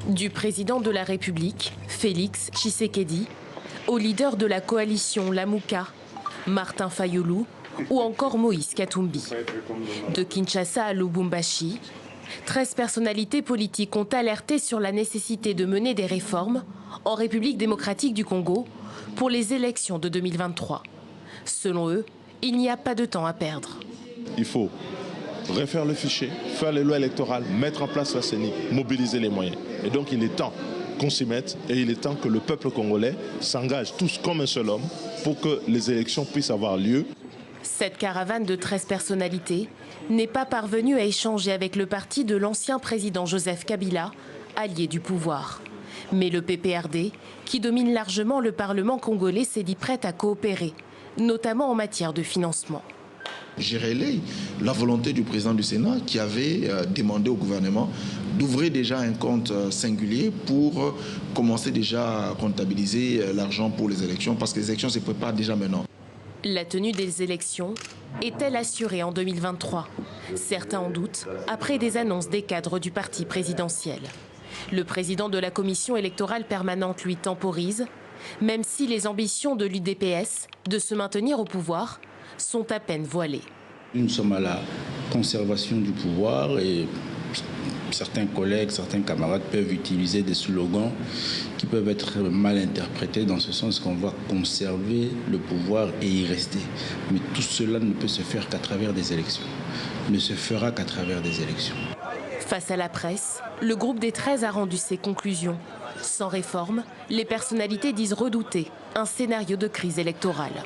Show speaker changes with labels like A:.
A: Du président de la République, Félix Tshisekedi, au leader de la coalition Lamuka, Martin Fayulu, ou encore Moïse Katumbi. De Kinshasa à Lubumbashi, 13 personnalités politiques ont alerté sur la nécessité de mener des réformes en République démocratique du Congo pour les élections de 2023. Selon eux, il n'y a pas de temps à perdre.
B: Il faut refaire le fichier, faire les lois électorales, mettre en place la CENI, mobiliser les moyens. Et donc il est temps qu'on s'y mette et il est temps que le peuple congolais s'engage tous comme un seul homme pour que les élections puissent avoir lieu.
A: Cette caravane de 13 personnalités n'est pas parvenue à échanger avec le parti de l'ancien président Joseph Kabila, allié du pouvoir. Mais le PPRD, qui domine largement le Parlement congolais, s'est dit prêt à coopérer, notamment en matière de financement.
C: J'ai relayé la volonté du président du Sénat qui avait demandé au gouvernement d'ouvrir déjà un compte singulier pour commencer déjà à comptabiliser l'argent pour les élections parce que les élections se préparent déjà maintenant.
A: La tenue des élections est-elle assurée en 2023? Certains en doutent après des annonces des cadres du parti présidentiel. Le président de la commission électorale permanente lui temporise, même si les ambitions de l'UDPS de se maintenir au pouvoir sont à peine voilées.
D: Nous sommes à la conservation du pouvoir et certains collègues, certains camarades peuvent utiliser des slogans qui peuvent être mal interprétés dans ce sens qu'on va conserver le pouvoir et y rester. Mais tout cela ne peut se faire qu'à travers des élections, ne se fera qu'à travers des élections.
A: Face à la presse, le groupe des 13 a rendu ses conclusions. Sans réforme, les personnalités disent redouter un scénario de crise électorale.